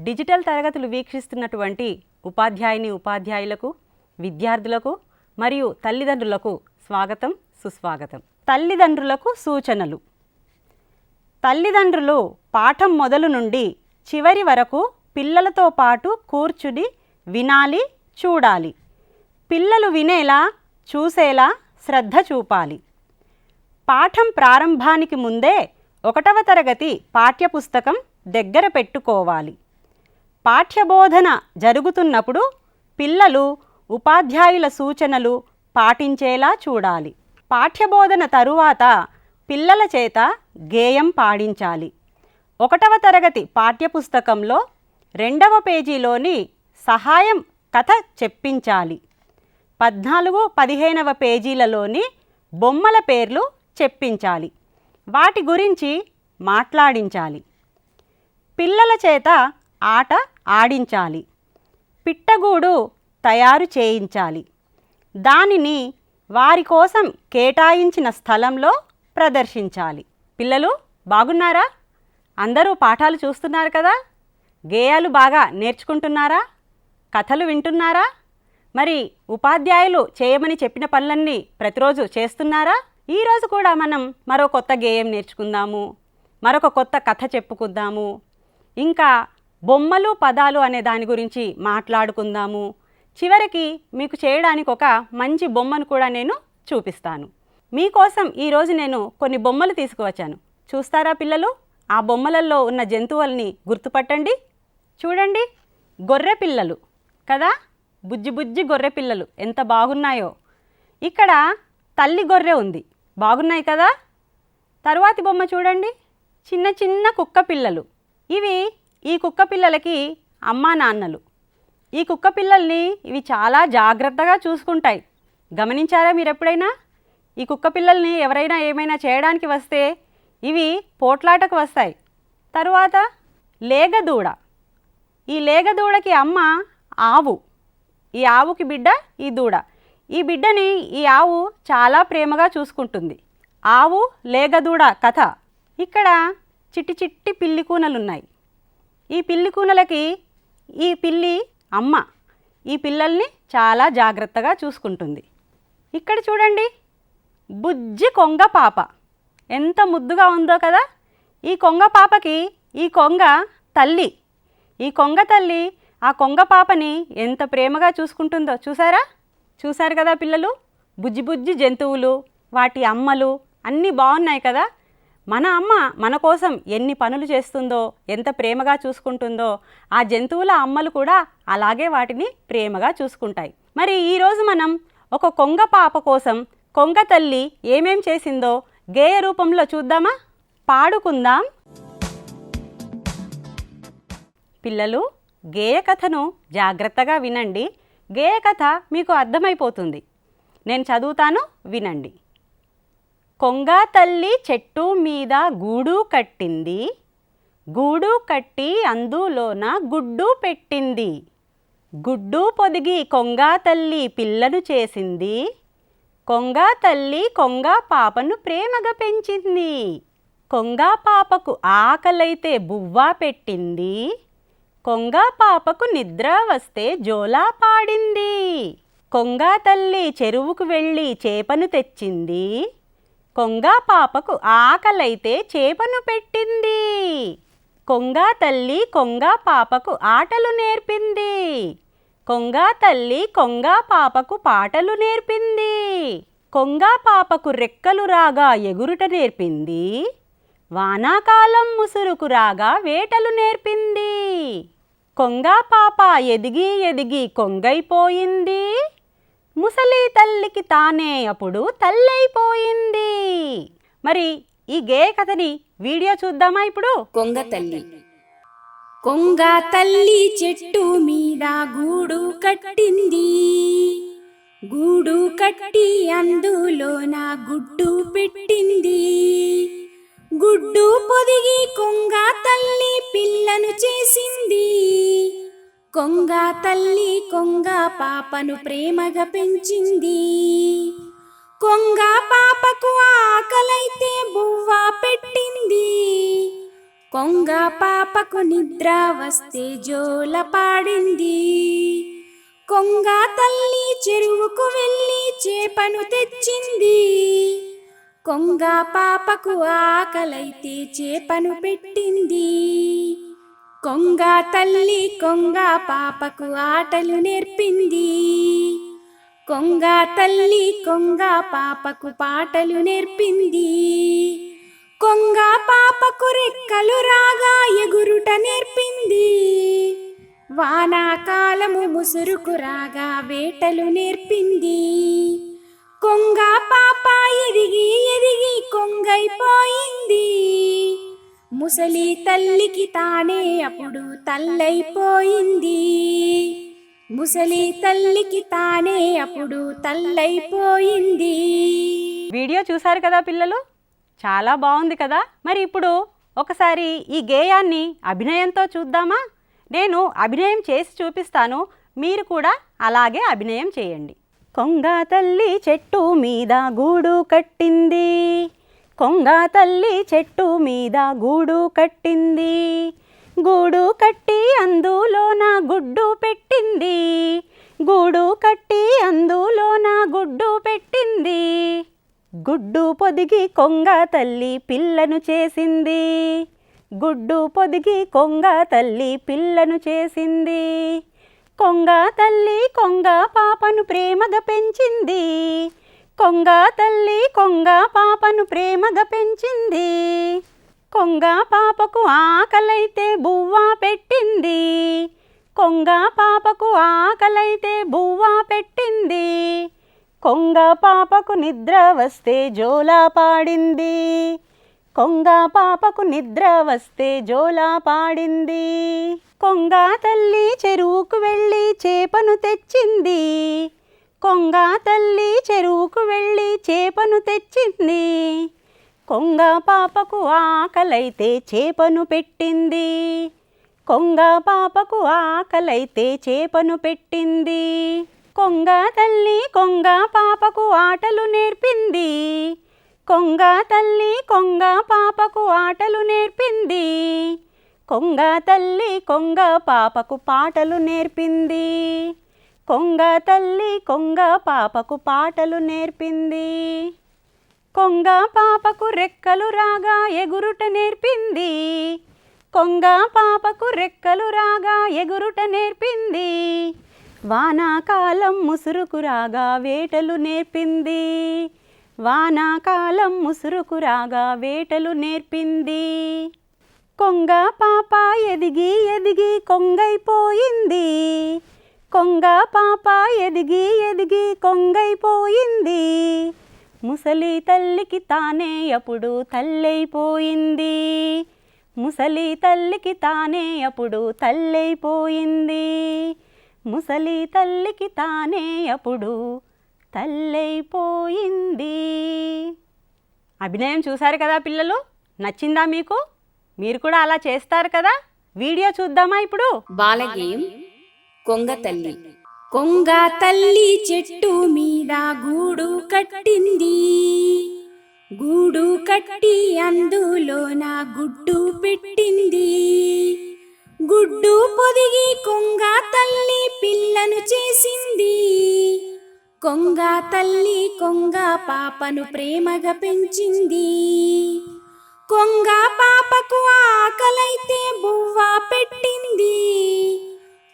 Digital తరగతులు వీక్షిస్తున్నటువంటి ఉపాధ్యాయుని ఉపాధ్యాయులకు, విద్యార్థులకు మరియు తల్లిదండ్రులకు స్వాగతం, సుస్వాగతం. తల్లిదండ్రులకు సూచనలు. తల్లిదండ్రులు పాఠం మొదలు నుండి చివరి వరకు పిల్లలతో పాటు కూర్చుని వినాలి, చూడాలి. పిల్లలు వినేలా, చూసేలా శ్రద్ధ చూపాలి. పాఠం ప్రారంభానికి ముందే 1వ తరగతి పాఠ్యపుస్తకం దగ్గర పెట్టుకోవాలి. పాఠ్యబోధన జరుగుతున్నప్పుడు పిల్లలు ఉపాధ్యాయుల సూచనలు పాటించేలా చూడాలి. పాఠ్యబోధన తరువాత పిల్లల చేత గేయం పాడించాలి. 1వ తరగతి పాఠ్యపుస్తకంలో 2వ పేజీలోని సహాయం కథ చెప్పించాలి. 14, 15వ పేజీలలోని బొమ్మల పేర్లు చెప్పించాలి. వాటి గురించి మాట్లాడించాలి. పిల్లల చేత ఆట ఆడించాలి. పిట్టగూడు తయారు చేయించాలి. దానిని వారి కోసం కేటాయించిన స్థలంలో ప్రదర్శించాలి. పిల్లలు బాగున్నారా? అందరూ పాఠాలు చూస్తున్నారు కదా? గేయాలు బాగా నేర్చుకుంటున్నారా? కథలు వింటున్నారా? మరి ఉపాధ్యాయులు చేయమని చెప్పిన పనులన్నీ ప్రతిరోజు చేస్తున్నారా? ఈరోజు కూడా మనం మరో కొత్త గేయం నేర్చుకుందాము, మరొక కొత్త కథ చెప్పుకుందాము, ఇంకా బొమ్మలు పదాలు అనే దాని గురించి మాట్లాడుకుందాము. చివరికి మీకు చేయడానికి ఒక మంచి బొమ్మను కూడా నేను చూపిస్తాను. మీకోసం ఈరోజు నేను కొన్ని బొమ్మలు తీసుకువచ్చాను. చూస్తారా పిల్లలు? ఆ బొమ్మలలో ఉన్న జంతువుల్ని గుర్తుపట్టండి. చూడండి, గొర్రె పిల్లలు కదా, బుజ్జి బుజ్జి గొర్రె పిల్లలు ఎంత బాగున్నాయో. ఇక్కడ తల్లి గొర్రె ఉంది, బాగున్నాయి కదా. తరువాతి బొమ్మ చూడండి, చిన్న చిన్న కుక్క పిల్లలు. ఈ కుక్క పిల్లలకి అమ్మా నాన్నలు. ఈ కుక్క పిల్లల్ని ఇవి చాలా జాగ్రత్తగా చూసుకుంటాయి. గమనించారా మీరు ఎప్పుడైనా? ఈ కుక్క పిల్లల్ని ఎవరైనా ఏమైనా చేయడానికి వస్తే ఇవి పోట్లాటకు వస్తాయి. తరువాత లేగదూడ. ఈ లేగదూడకి అమ్మ ఆవు, ఈ ఆవుకి బిడ్డ ఈ దూడ. ఈ బిడ్డని ఈ ఆవు చాలా ప్రేమగా చూసుకుంటుంది. ఆవు లేగదూడ కథ. ఇక్కడ చిట్టి చిట్టి పిల్లి కూనలున్నాయి. ఈ పిల్లి కూనలకి ఈ పిల్లి అమ్మ ఈ పిల్లల్ని చాలా జాగ్రత్తగా చూసుకుంటుంది. ఇక్కడ చూడండి, బుజ్జి కొంగ పాప ఎంత ముద్దుగా ఉందో కదా. ఈ కొంగ పాపకి ఈ కొంగ తల్లి. ఈ కొంగ తల్లి ఆ కొంగ పాపని ఎంత ప్రేమగా చూసుకుంటుందో చూసారు కదా పిల్లలు? బుజ్జి బుజ్జి జంతువులు, వాటి అమ్మలు అన్నీ బాగున్నాయి కదా. మన అమ్మ మన కోసం ఎన్ని పనులు చేస్తుందో, ఎంత ప్రేమగా చూసుకుంటుందో, ఆ జంతువుల అమ్మలు కూడా అలాగే వాటిని ప్రేమగా చూసుకుంటాయి. మరి ఈరోజు మనం ఒక కొంగ పాప కోసం కొంగ తల్లి ఏమేం చేసిందో గేయ రూపంలో చూద్దామా? పాడుకుందాం. పిల్లలు, గేయ కథను జాగ్రత్తగా వినండి. గేయ కథ మీకు అర్థమైపోతుంది. నేను చదువుతాను, వినండి. కొంగ తల్లి చెట్టు మీద గూడు కట్టింది, గూడు కట్టి అందులోన గుడ్డు పెట్టింది. గుడ్డు పొదిగి కొంగ తల్లి పిల్లను చేసింది. కొంగ తల్లి కొంగ పాపను ప్రేమగా పెంచింది. కొంగ పాపకు ఆకలైతే బువ్వ పెట్టింది. కొంగ పాపకు నిద్ర వస్తే జోలా పాడింది. కొంగ తల్లి చెరువుకు వెళ్ళి చేపను తెచ్చింది. కొంగ పాపకు ఆకలైతే చేపను పెట్టింది. కొంగ తల్లి కొంగ పాపకు ఆటలు నేర్పింది. కొంగ తల్లి కొంగ పాపకు పాటలు నేర్పింది. కొంగ పాపకు రెక్కలు రాగా ఎగురుట నేర్పింది. వానాకాలం ముసురుకు రాగా వేటలు నేర్పింది. కొంగ పాప ఎదిగి ఎదిగి కొంగైపోయింది. ముసలి తల్లికి తానే అప్పుడు తల్లైపోయింది. మరి ఈ గేయ కథని వీడియో చూద్దామా ఇప్పుడు? కొంగ తల్లి. కొంగ తల్లి చెట్టు మీద గూడు కట్టింది. గూడు కట్టి అందులోన గుడ్డు పెట్టింది. గుడ్డు పొదిగి కొంగ తల్లి పిల్లను చేసింది. కొంగ తల్లి కొంగ పాపను ప్రేమగా పెంచింది. కొంగ పాపకు ఆకలైతే బువ్వ పెట్టింది. కొంగ పాపకు నిద్ర వస్తే జోల పాడింది. కొంగ తల్లి చెరువుకు వెళ్ళి చేపను తెచ్చింది. కొంగ పాపకు ఆకలైతే చేపను పెట్టింది. కొంగ తల్లి కొంగ పాపకు ఆటలు నేర్పింది. కొంగ తల్లి కొంగ పాపకు పాటలు నేర్పింది. కొంగ పాపకు రెక్కలు రాగా ఎగురుట నేర్పింది. వానాకాలము ముసురుకు రాగా వేటలు నేర్పింది. కొంగ పాప ఎదిగి ఎదిగి కొంగైపోయింది. ముసలి తల్లికి తానే అప్పుడు తల్లైపోయింది. ముసలి తల్లికి తానే అప్పుడు తల్లైపోయింది. వీడియో చూశారు కదా పిల్లలు, చాలా బాగుంది కదా. మరి ఇప్పుడు ఒకసారి ఈ గేయాన్ని అభినయంతో చూద్దామా? నేను అభినయం చేసి చూపిస్తాను, మీరు కూడా అలాగే అభినయం చేయండి. కొంగ తల్లి చెట్టు మీద గూడు కట్టింది. కొంగ తల్లి చెట్టు మీద గూడు కట్టింది. గూడు కట్టి అందులోన గుడ్డు పెట్టింది. గూడు కట్టి అందులోన గుడ్డు పెట్టింది. గుడ్డు పొదిగి కొంగ తల్లి పిల్లను చేసింది. గుడ్డు పొదిగి కొంగ తల్లి పిల్లను చేసింది. కొంగ తల్లి కొంగ పాపను ప్రేమగా పెంచింది. కొంగ తల్లి కొంగ పాపను ప్రేమగా పెంచింది. కొంగ పాపకు ఆకలైతే బువ్వ పెట్టింది. కొంగ పాపకు ఆకలైతే బువ్వ పెట్టింది. కొంగ పాపకు నిద్ర వస్తే జోలా పాడింది. కొంగ పాపకు నిద్ర వస్తే జోలా పాడింది. కొంగ తల్లి చెరువుకు వెళ్ళి చేపను తెచ్చింది. కొంగ తల్లి చెరువుకు వెళ్ళి చేపను తెచ్చింది. కొంగ పాపకు ఆకలైతే చేపను పెట్టింది. కొంగ పాపకు ఆకలైతే చేపను పెట్టింది. కొంగ తల్లి కొంగ పాపకు ఆటలు నేర్పింది. కొంగ తల్లి కొంగ పాపకు ఆటలు నేర్పింది. కొంగ తల్లి కొంగ పాపకు పాటలు నేర్పింది. కొంగ తల్లి కొంగ పాపకు పాటలు నేర్పింది. కొంగ పాపకు రెక్కలు రాగా ఎగురుట నేర్పింది. కొంగ పాపకు రెక్కలు రాగా ఎగురుట నేర్పింది. వానాకాలం ముసురుకు రాగా వేటలు నేర్పింది. వానాకాలం ముసురుకు రాగా వేటలు నేర్పింది. కొంగ పాప ఎదిగి ఎదిగి కొంగైపోయింది. కొంగ పాప ఎదిగి ఎదిగి కొంగైపోయింది. ముసలి తల్లికి తానే అప్పుడు తల్లైపోయింది. ముసలి తల్లికి తానే అప్పుడు తల్లైపోయింది. ముసలి తల్లికి తానే అప్పుడు తల్లైపోయింది. అభినయం చూశారు కదా పిల్లలు, నచ్చిందా మీకు? మీరు కూడా అలా చేస్తారు కదా? వీడియో చూద్దామా ఇప్పుడు? బాలగేయం కొంగ తల్లి. కొంగ తల్లి చెట్టు మీద గూడు కట్టింది. గూడు కట్టి అందులోన గుడ్డు పెట్టింది. గుడ్డు పొదిగి కొంగ తల్లి పిల్లను చేసింది. కొంగ తల్లి కొంగ పాపను ప్రేమగా పెంచింది. కొంగ పాపకు ఆకలైతే బువ్వ పెట్టింది.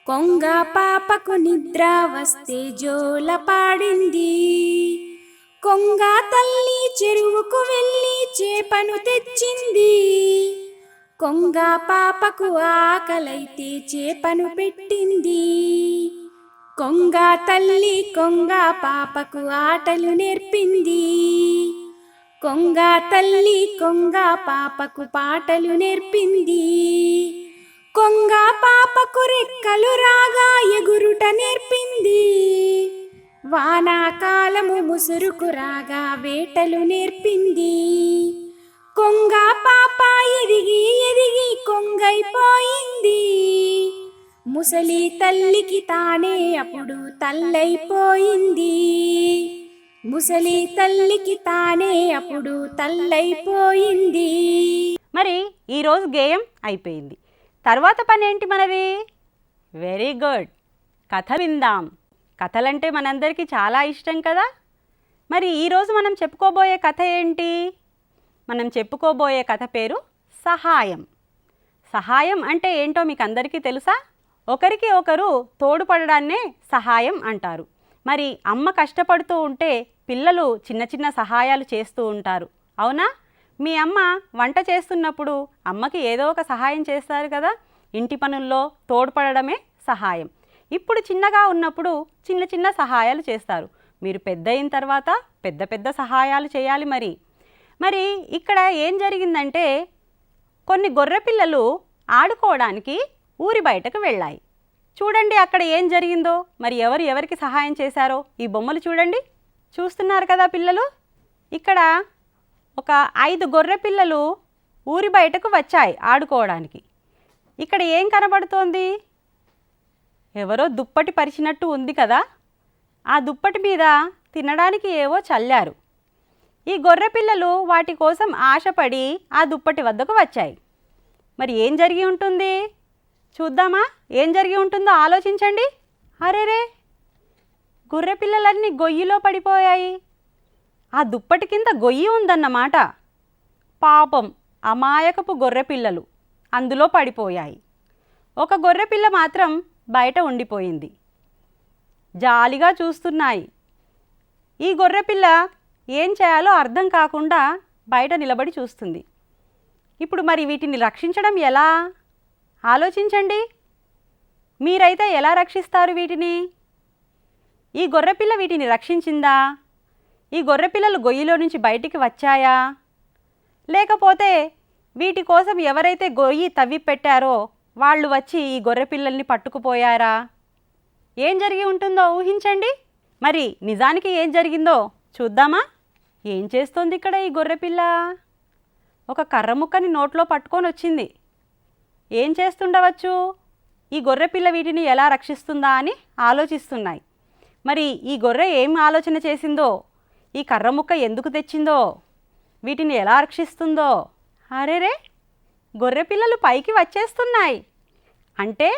కొంగ పాపకు నిద్ర వస్తే జోల పాడింది. కొంగ తల్లి చెరువుకు వెళ్ళి చేపను తెచ్చింది. కొంగ పాపకు ఆకలైతే చేపను పెట్టింది. కొంగ తల్లి కొంగ పాపకు ఆటలు నేర్పింది. కొంగ తల్లి కొంగ పాపకు పాటలు నేర్పింది. కొంగ పాపకు రెక్కలు రాగా ఎగురుట నేర్పింది. వానాకాలము ముసురుకు రాగా వేటలు నేర్పింది. కొంగ పాప ఎదిగి ఎదిగి కొంగైపోయింది. ముసలి తల్లికి తానే అప్పుడు తల్లైపోయింది. ముసలి తల్లికి తానే అప్పుడు తల్లైపోయింది. మరి ఈరోజు గేయం అయిపోయింది. తర్వాత పని ఏంటి మనది? వెరీ గుడ్, కథ విందాం. కథలంటే మనందరికీ చాలా ఇష్టం కదా. మరి ఈరోజు మనం చెప్పుకోబోయే కథ ఏంటి? మనం చెప్పుకోబోయే కథ పేరు సహాయం. సహాయం అంటే ఏంటో మీకు అందరికీ తెలుసా? ఒకరికి ఒకరు తోడ్పడడాన్నే సహాయం అంటారు. మరి అమ్మ కష్టపడుతూ ఉంటే పిల్లలు చిన్న చిన్న సహాయాలు చేస్తూ ఉంటారు, అవునా? మీ అమ్మ వంట చేస్తున్నప్పుడు అమ్మకి ఏదో ఒక సహాయం చేస్తారు కదా. ఇంటి పనుల్లో తోడ్పడడమే సహాయం. ఇప్పుడు చిన్నగా ఉన్నప్పుడు చిన్న చిన్న సహాయాలు చేస్తారు. మీరు పెద్ద అయిన తర్వాత పెద్ద పెద్ద సహాయాలు చేయాలి. మరి ఇక్కడ ఏం జరిగిందంటే, కొన్ని గొర్రె పిల్లలు ఆడుకోవడానికి ఊరి బయటకు వెళ్ళాయి. చూడండి అక్కడ ఏం జరిగిందో. మరి ఎవరికి సహాయం చేశారో ఈ బొమ్మలు చూడండి. చూస్తున్నారు కదా పిల్లలు? ఇక్కడ ఒక 5 గొర్రె పిల్లలు ఊరి బయటకు వచ్చాయి ఆడుకోవడానికి. ఇక్కడ ఏం కనబడుతోంది? ఎవరో దుప్పటి పరిచినట్టు ఉంది కదా. ఆ దుప్పటి మీద తినడానికి ఏవో చల్లారు. ఈ గొర్రె పిల్లలు వాటి కోసం ఆశపడి ఆ దుప్పటి వద్దకు వచ్చాయి. మరి ఏం జరిగి ఉంటుంది చూద్దామా? ఏం జరిగి ఉంటుందో ఆలోచించండి. అరేరే, గొర్రె పిల్లలన్నీ గొయ్యిలో పడిపోయాయి. ఆ దుప్పటి కింద గొయ్యి ఉందన్నమాట. పాపం, అమాయకపు గొర్రె పిల్లలు అందులో పడిపోయాయి. ఒక గొర్రె పిల్ల మాత్రం బయట ఉండిపోయింది. జాలిగా చూస్తున్నాయి. ఈ గొర్రె పిల్ల ఏం చేయాలో అర్థం కాకుండా బయట నిలబడి చూస్తుంది. ఇప్పుడు మరి వీటిని రక్షించడం ఎలా? ఆలోచించండి. మీరైతే ఎలా రక్షిస్తారు వీటిని? ఈ గొర్రెపిల్ల వీటిని రక్షించిందా? ఈ గొర్రెపిల్లలు గొయ్యిలో నుంచి బయటికి వచ్చాయా? లేకపోతే వీటి కోసం ఎవరైతే గొయ్యి తవ్వి పెట్టారో వాళ్ళు వచ్చి ఈ గొర్రెపిల్లల్ని పట్టుకుపోయారా? ఏం జరిగి ఉంటుందో ఊహించండి. మరి నిజానికి ఏం జరిగిందో చూద్దామా? ఏం చేస్తోంది ఇక్కడ ఈ గొర్రెపిల్ల? ఒక కర్ర ముక్కని నోట్లో పట్టుకొని వచ్చింది. ఏం చేస్తుండవచ్చు? ఈ గొర్రెపిల్ల వీటిని ఎలా రక్షిస్తుందా అని ఆలోచిస్తున్నాయి. మరి ఈ గొర్రె ఏం ఆలోచన చేసిందో, ఈ కర్ర ముక్క ఎందుకు తెచ్చిందో, వీటిని ఎలా రక్షిస్తుందో? అరేరే, గొర్రెపిల్లలు పైకి వచ్చేస్తున్నాయి. అంటే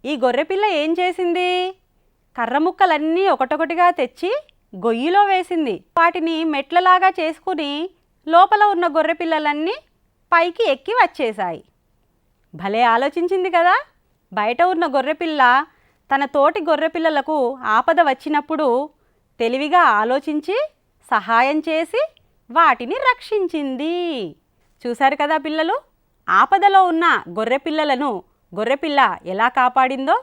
ఈ గొర్రెపిల్ల ఏం చేసింది? కర్ర ముక్కలన్నీ ఒకటొకటిగా తెచ్చి గొయ్యిలో వేసింది. వాటిని మెట్లలాగా చేసుకుని లోపల ఉన్న గొర్రెపిల్లలన్నీ పైకి ఎక్కి వచ్చేశాయి. భలే ఆలోచించింది కదా. బయట ఉన్న గొర్రెపిల్ల తన తోటి గొర్రెపిల్లలకు ఆపద వచ్చినప్పుడు తెలివిగా ఆలోచించి సహాయం చేసి వాటిని రక్షించింది. చూశారు కదా పిల్లలు? ఆపదలో ఉన్న గొర్రెపిల్లలను గొర్రెపిల్ల ఎలా కాపాడిందో.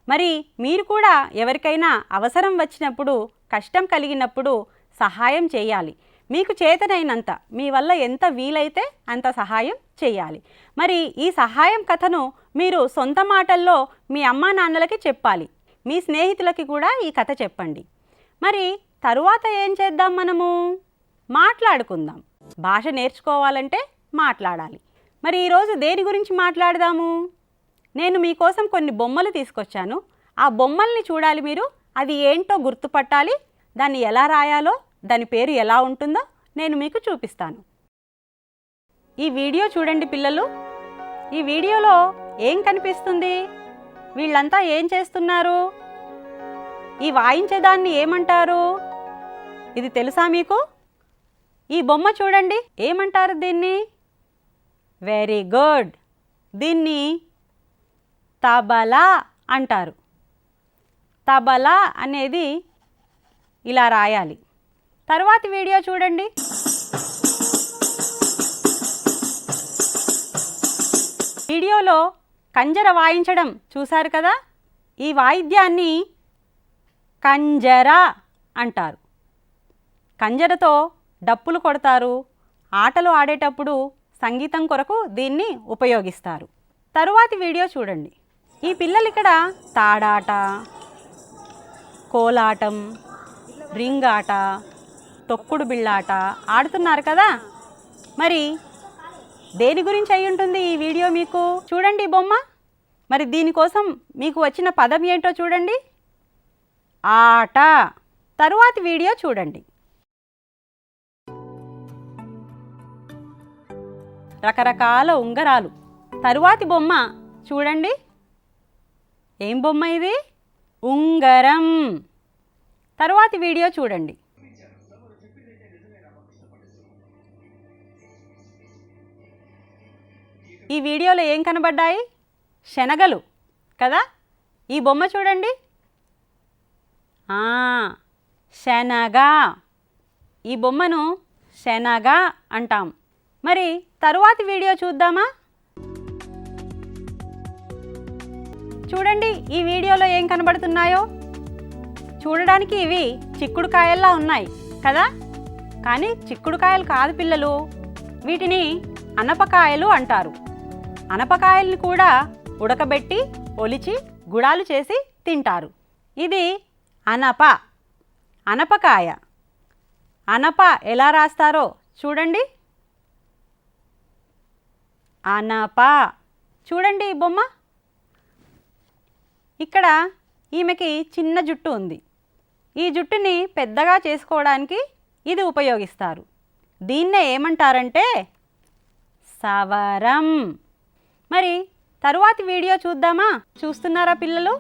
మరి మీరు కూడా ఎవరికైనా అవసరం వచ్చినప్పుడు, కష్టం కలిగినప్పుడు సహాయం చేయాలి. మీకు చేతనైనంత, మీ వల్ల ఎంత వీలైతే అంత సహాయం చేయాలి. మరి ఈ సహాయం కథను మీరు సొంత మాటల్లో మీ అమ్మా నాన్నలకి చెప్పాలి. మీ స్నేహితులకి కూడా ఈ కథ చెప్పండి. మరి తరువాత ఏం చేద్దాం? మనము మాట్లాడుకుందాం. భాష నేర్చుకోవాలంటే మాట్లాడాలి. మరి ఈరోజు దేని గురించి మాట్లాడదాము? నేను మీకోసం కొన్ని బొమ్మలు తీసుకొచ్చాను. ఆ బొమ్మల్ని చూడాలి మీరు. అది ఏంటో గుర్తుపట్టాలి. దాన్ని ఎలా రాయాలో, దాని పేరు ఎలా ఉంటుందో నేను మీకు చూపిస్తాను. ఈ వీడియో చూడండి పిల్లలు. ఈ వీడియోలో ఏం కనిపిస్తుంది? వీళ్ళంతా ఏం చేస్తున్నారు? ఈ వాయించేదాన్ని ఏమంటారు? ఇది తెలుసా మీకు? ఈ బొమ్మ చూడండి, ఏమంటారు దీన్ని? వెరీ గుడ్, దీన్ని తబలా అంటారు. తబలా అనేది ఇలా రాయాలి. తర్వాతి వీడియో చూడండి. వీడియోలో కంజర వాయించడం చూశారు కదా. ఈ వాయిద్యాన్ని కంజర అంటారు. కంజరతో డప్పులు కొడతారు. ఆటలు ఆడేటప్పుడు సంగీతం కొరకు దీన్ని ఉపయోగిస్తారు. తరువాతి వీడియో చూడండి. ఈ పిల్లలు ఇక్కడ తాడాట, కోలాటం, రింగ్ ఆట, తొక్కుడు బిళ్ళాట ఆడుతున్నారు కదా. మరి దేని గురించి అయి ఉంటుంది ఈ వీడియో? మీకు చూడండి ఈ బొమ్మ. మరి దీనికోసం మీకు వచ్చిన పదం ఏంటో చూడండి. ఆట. తరువాతి వీడియో చూడండి. రకరకాల ఉంగరాలు. తరువాతి బొమ్మ చూడండి. ఏం బొమ్మ ఇది? ఉంగరం. తరువాతి వీడియో చూడండి. ఈ వీడియోలో ఏం కనబడ్డాయి? శనగలు కదా. ఈ బొమ్మ చూడండి. శనగ. ఈ బొమ్మను శనగ అంటాం. మరి తరువాతి వీడియో చూద్దామా? చూడండి, ఈ వీడియోలో ఏం కనబడుతున్నాయో. చూడడానికి ఇవి చిక్కుడుకాయల్లా ఉన్నాయి కదా, కానీ చిక్కుడుకాయలు కాదు పిల్లలు. వీటిని అనపకాయలు అంటారు. అనపకాయల్ని కూడా ఉడకబెట్టి ఒలిచి గుడాలు చేసి తింటారు. ఇది అనపకాయ. అనప ఎలా రాస్తారో చూడండి. అనప. చూడండి ఈ బొమ్మ. ఇక్కడ ఈమెకి చిన్న జుట్టు ఉంది. ఈ జుట్టుని పెద్దగా చేసుకోవడానికి ఇది ఉపయోగిస్తారు. దీన్నే ఏమంటారంటే సవరం. మరి తరువాతి వీడియో చూద్దామా? చూస్తున్నారా పిల్లలు?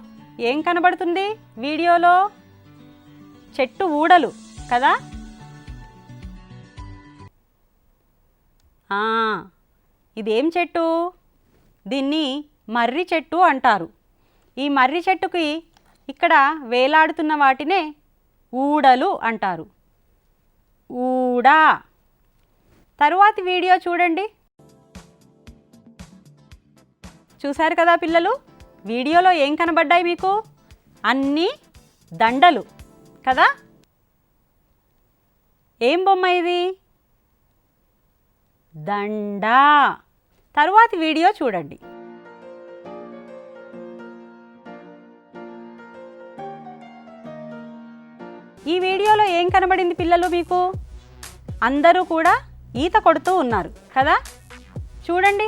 ఏం కనబడుతుంది వీడియోలో? చెట్టు ఊడలు కదా. ఇదేం చెట్టు? దీన్ని మర్రి చెట్టు అంటారు. ఈ మర్రి చెట్టుకి ఇక్కడ వేలాడుతున్న వాటినే ఊడలు అంటారు. ఊడ. తరువాతి వీడియో చూడండి. చూశారు కదా పిల్లలు? వీడియోలో ఏం కనబడ్డాయి మీకు? అన్నీ దండలు కదా. ఏం బొమ్మ ఇది? దండ. తరువాతి వీడియో చూడండి. ఈ వీడియోలో ఏం కనబడింది పిల్లలు మీకు? అందరూ కూడా ఈత కొడుతూ ఉన్నారు కదా. చూడండి,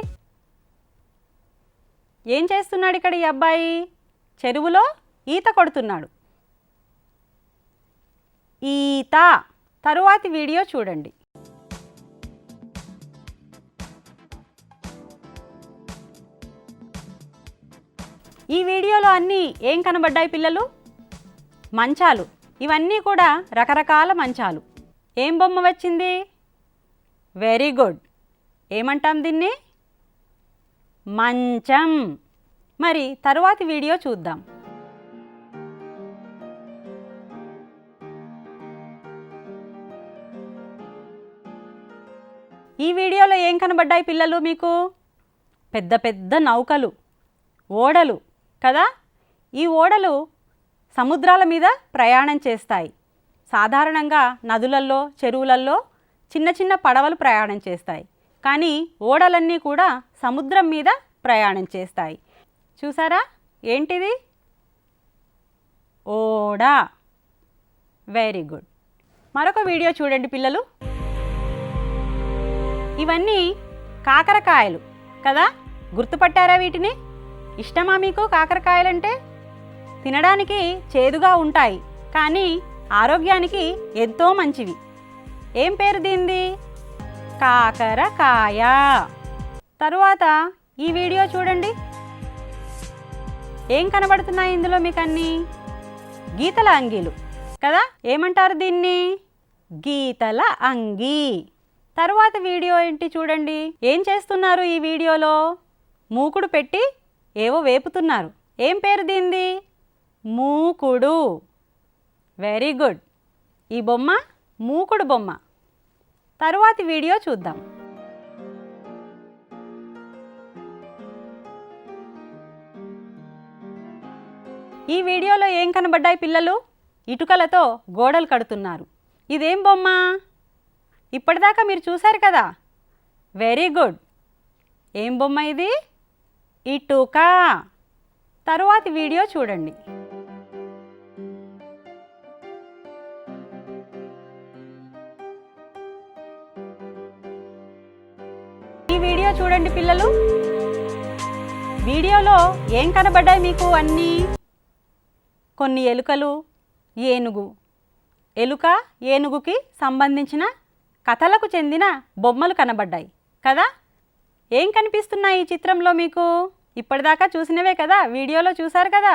ఏం చేస్తున్నాడు ఇక్కడ ఈ అబ్బాయి? చెరువులో ఈత కొడుతున్నాడు. ఈత. తరువాతి వీడియో చూడండి. ఈ వీడియోలో అన్నీ ఏం కనబడ్డాయి పిల్లలు? మంచాలు. ఇవన్నీ కూడా రకరకాల మంచాలు. ఏం బొమ్మ వచ్చింది? Very good. ఏమంటాం దీన్ని? మంచం. మరి తరువాతి వీడియో చూద్దాం. ఈ వీడియోలో ఏం కనబడ్డాయి పిల్లలు మీకు? పెద్ద పెద్ద నౌకలు, ఓడలు కదా. ఈ ఓడలు సముద్రాల మీద ప్రయాణం చేస్తాయి. సాధారణంగా నదులల్లో, చెరువులల్లో చిన్న చిన్న పడవలు ప్రయాణం చేస్తాయి. కానీ ఓడలన్నీ కూడా సముద్రం మీద ప్రయాణం చేస్తాయి. చూసారా? ఏంటిది? ఓడ. Very good. మరొక వీడియో చూడండి పిల్లలు. ఇవన్నీ కాకరకాయలు కదా. గుర్తుపట్టారా వీటిని? ఇష్టమా మీకు కాకరకాయలంటే? తినడానికి చేదుగా ఉంటాయి, కానీ ఆరోగ్యానికి ఎంతో మంచివి. ఏం పేరు దీనిది? కాకరకాయ. తరువాత ఈ వీడియో చూడండి. ఏం కనబడుతున్నాయి ఇందులో మీకు? అన్నీ గీతల అంగీలు కదా. ఏమంటారు దీన్ని? గీతల అంగీ. తరువాత వీడియో ఏంటి చూడండి. ఏం చేస్తున్నారు ఈ వీడియోలో? మూకుడు పెట్టి ఏవో వేపుతున్నారు. ఏం పేరు దీనిది? మూకుడు. Very good. ఈ బొమ్మ మూకుడు బొమ్మ. తరువాతి వీడియో చూద్దాం. ఈ వీడియోలో ఏం కనబడ్డాయి పిల్లలు? ఇటుకలతో గోడలు కడుతున్నారు. ఇదేం బొమ్మ? ఇప్పటిదాకా మీరు చూశారు కదా. Very good. ఏం బొమ్మ ఇది? ఇటుక. తరువాతి వీడియో చూడండి. ఈ వీడియో చూడండి పిల్లలు. వీడియోలో ఏం కనబడ్డాయి మీకు? అన్నీ కొన్ని ఎలుకలు, ఏనుగు. ఎలుక, ఏనుగుకి సంబంధించిన కథలకు చెందిన బొమ్మలు కనబడ్డాయి కదా. ఏం కనిపిస్తున్నాయి ఈ చిత్రంలో మీకు? ఇప్పటిదాకా చూసినవే కదా, వీడియోలో చూసారు కదా.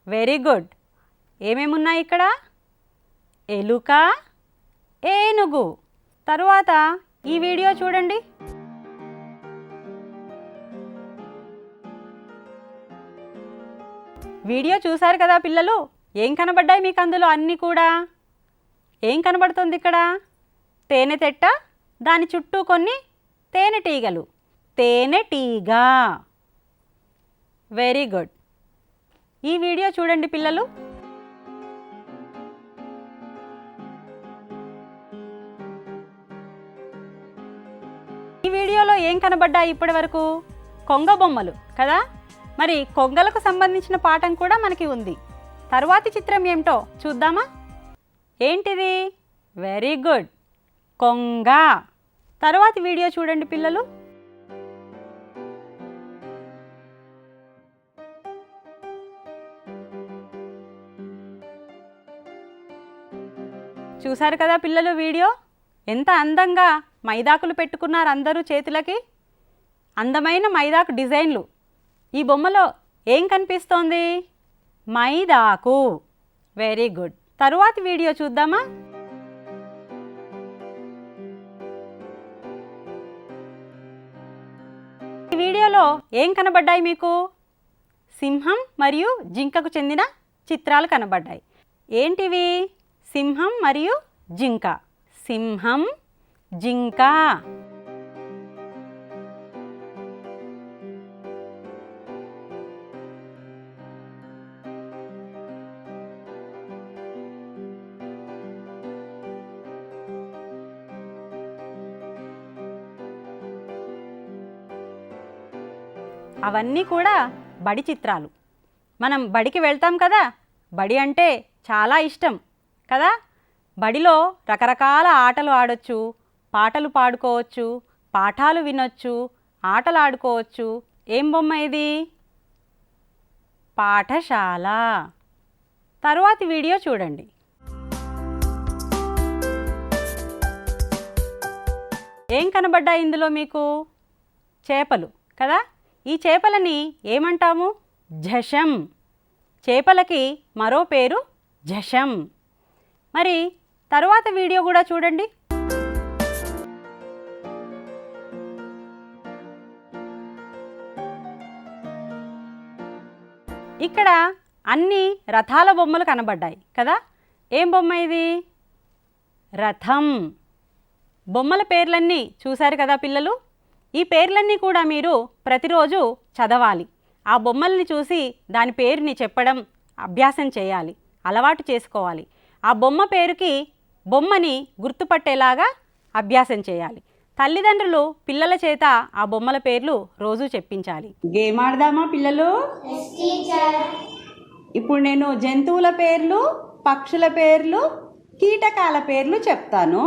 Very good. ఏమేమున్నాయి ఇక్కడ? ఎలుక, ఏనుగు. తరువాత ఈ వీడియో చూడండి. వీడియో చూసారు కదా పిల్లలు, ఏం కనబడ్డాయి మీకు అందులో అన్నీ కూడా? ఏం కనబడుతుంది ఇక్కడ? తేనెతెట్ట, దాని చుట్టూ కొన్ని తేనెటీగలు. తేనెటీగ. Very good. ఈ వీడియో చూడండి పిల్లలు. ఈ వీడియోలో ఏం కనబడ్డాయి ఇప్పటి వరకు? కొంగ బొమ్మలు కదా. మరి కొంగలకు సంబంధించిన పాఠం కూడా మనకి ఉంది. తరువాతి చిత్రం ఏమిటో చూద్దామా? ఏంటిది? వెరీ గుడ్, కొంగ. తరువాతి వీడియో చూడండి పిల్లలు. చూసారు కదా పిల్లలు వీడియో? ఎంత అందంగా మైదాకులు పెట్టుకున్నారు అందరూ చేతులకి. అందమైన మైదాకు డిజైన్లు. ఈ బొమ్మలో ఏం కనిపిస్తోంది? మైదాకు. Very good. తరువాతి వీడియో చూద్దామా? ఈ వీడియోలో ఏం కనబడ్డాయి మీకు? సింహం మరియు జింకకు చెందిన చిత్రాలు కనబడ్డాయి. ఏంటివి? సింహం మరియు జింక. సింహం, జింక. అవన్నీ కూడా బడి చిత్రాలు. మనం బడికి వెళ్తాం కదా, బడి అంటే చాలా ఇష్టం కదా. బడిలో రకరకాల ఆటలు ఆడొచ్చు, పాటలు పాడుకోవచ్చు, పాఠాలు వినొచ్చు, ఆటలు ఆడుకోవచ్చు. ఏం బొమ్మ ఇది? పాఠశాల. తరువాతి వీడియో చూడండి. ఏం కనబడ్డాయి ఇందులో మీకు? చేపలు కదా. ఈ చేపలని ఏమంటాము? జషం. చేపలకి మరో పేరు జషం. మరి తరువాత వీడియో కూడా చూడండి. ఇక్కడ అన్ని రథాల బొమ్మలు కనబడ్డాయి కదా. ఏం బొమ్మ ఇది? రథం. బొమ్మల పేర్లన్నీ చూశారు కదా పిల్లలు. ఈ పేర్లన్నీ కూడా మీరు ప్రతిరోజు చదవాలి. ఆ బొమ్మల్ని చూసి దాని పేరుని చెప్పడం అభ్యాసం చేయాలి, అలవాటు చేసుకోవాలి. ఆ బొమ్మ పేరుకి బొమ్మని గుర్తుపట్టేలాగా అభ్యాసం చేయాలి. తల్లిదండ్రులు పిల్లల చేత ఆ బొమ్మల పేర్లు రోజు చెప్పించాలి. గేమ్ ఆడదామా పిల్లలు? ఇప్పుడు నేను జంతువుల పేర్లు, పక్షుల పేర్లు, కీటకాల పేర్లు చెప్తాను.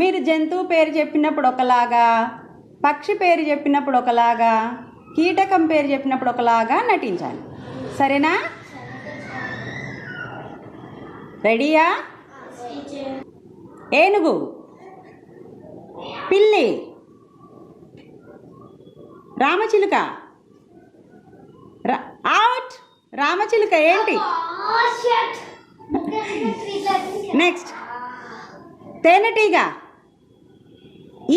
మీరు జంతువు పేరు చెప్పినప్పుడు ఒకలాగా, పక్షి పేరు చెప్పినప్పుడు ఒకలాగా, కీటకం పేరు చెప్పినప్పుడు ఒకలాగా నటించాలి. సరేనా? రెడీయా? ఏనుగు, పిల్లి, రామచిలుక. అవుట్. రామచిలుక ఏంటి? నెక్స్ట్ తేనెటీగ,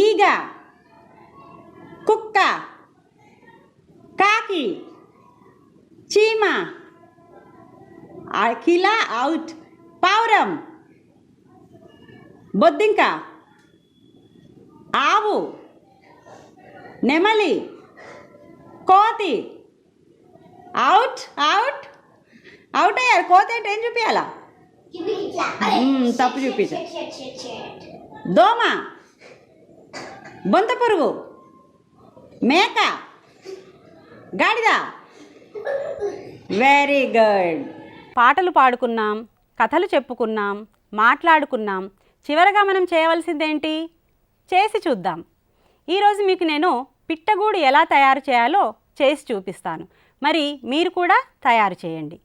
ఈగ, కుక్క, కాకి, చీమ, కిలా. అవుట్. పావురం, బొద్దింక, ఆవు, నెమలి, కోతి. అవుట్. అవుట్. అవుట్ అయ్యారు. కోతి అంటే ఏం చూపించాలా? తప్పు చూపించా. దోమ, బొంత పురుగు, మేక, గాడిద. Very good. పాటలు పాడుకున్నాం, కథలు చెప్పుకున్నాం, మాట్లాడుకున్నాం. చివరగా మనం చేయవలసిందేంటి? చేసి చూద్దాం. ఈరోజు మీకు నేను పిట్టగూడు ఎలా తయారు చేయాలో చేసి చూపిస్తాను. మరి మీరు కూడా తయారు చేయండి.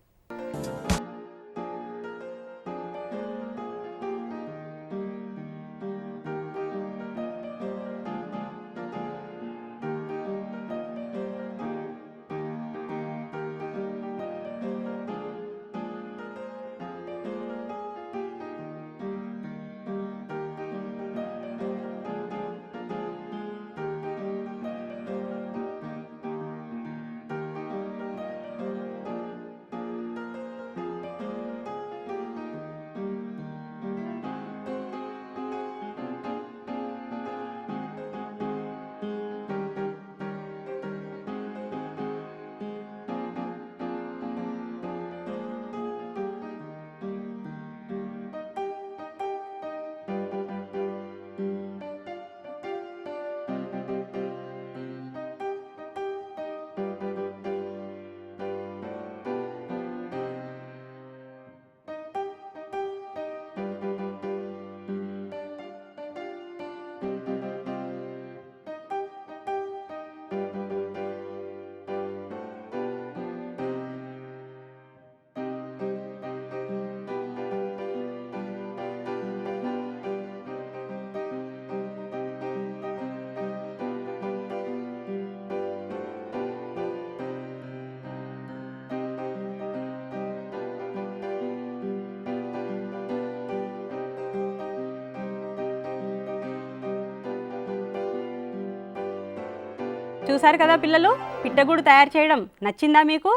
చూసారు కదా పిల్లలు, పిట్టగూడు తయారు చేయడం నచ్చిందా మీకు?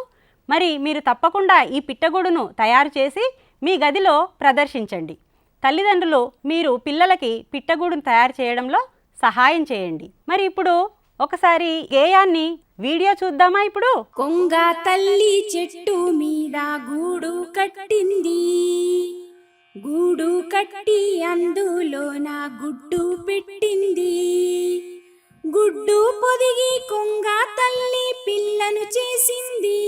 మరి మీరు తప్పకుండా ఈ పిట్టగూడును తయారు చేసి మీ గదిలో ప్రదర్శించండి. తల్లిదండ్రులు మీరు పిల్లలకి పిట్టగూడును తయారు చేయడంలో సహాయం చేయండి. మరి ఇప్పుడు ఒకసారి గేయాన్ని వీడియో చూద్దామా? ఇప్పుడు కొంగ తల్లి చెట్టు మీద గూడు కట్టింది, గూడు కట్టి అందులోన గుడ్డు పెట్టింది. గుడ్డు పొదిగి కొంగ తల్లి పిల్లను చేసింది.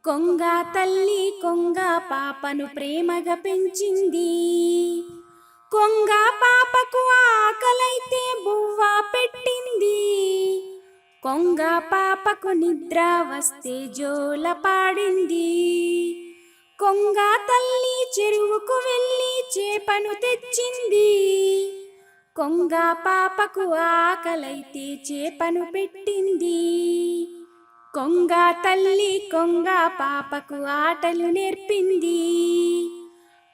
కొంగ తల్లి కొంగ పాపను ప్రేమగా పెంచింది. కొంగ పాపకు ఆకలైతే బువ్వ పెట్టింది. కొంగ పాపకు నిద్ర వస్తే జోల పాడింది. కొంగ తల్లి చెరువుకు వెళ్ళి చేపను తెచ్చింది. కొంగ పాపకు ఆకలైతే చేపను పెట్టింది. కొంగ తల్లి కొంగ పాపకు ఆటలు నేర్పింది.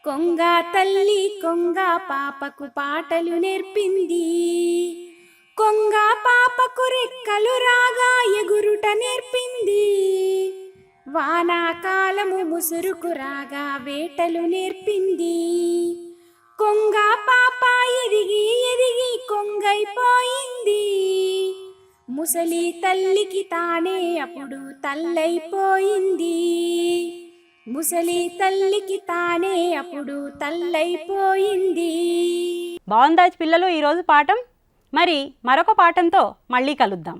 కొంగ తల్లి కొంగ పాపకు పాటలు నేర్పింది. కొంగ పాపకు రెక్కలు రాగా ఎగురుట నేర్పింది. వానాకాలము ముసురుకు రాగా వేటలు నేర్పింది. కొంగ పాప ఎదిగి ఎదిగి కొంగైపోయింది. ముసలి తల్లికి తానే అప్పుడు తల్లైపోయింది. ముసలి తల్లికి తానే అప్పుడు తల్లైపోయింది. బాగుందా పిల్లలు ఈరోజు పాఠం? మరి మరొక పాఠంతో మళ్ళీ కలుద్దాం.